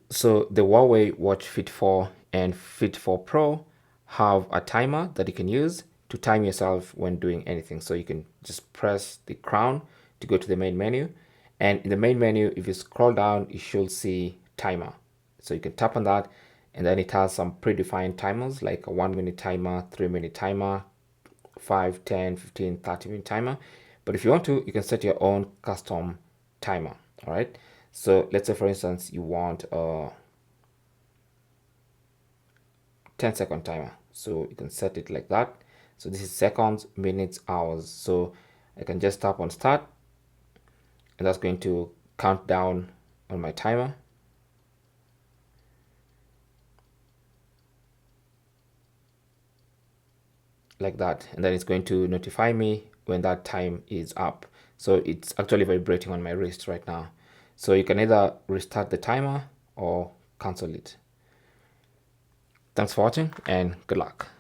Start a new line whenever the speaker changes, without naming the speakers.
So the Huawei Watch Fit 4 and Fit 4 Pro have a timer that you can use to time yourself when doing anything. So you can just press the crown to go to the main menu. And in the main menu, if you scroll down, you should see timer. So you can tap on that, and then it has some predefined timers like a 1 minute timer, 3 minute timer, 5, 10, 15, 30 minute timer. But if you want to, you can set your own custom timer. All right. So let's say, for instance, you want a 10-second timer. So you can set it like that. So this is seconds, minutes, hours. So I can just tap on start, and that's going to count down on my timer. Like that, and then it's going to notify me when that time is up. So it's actually vibrating on my wrist right now. So you can either restart the timer or cancel it. Thanks for watching and good luck.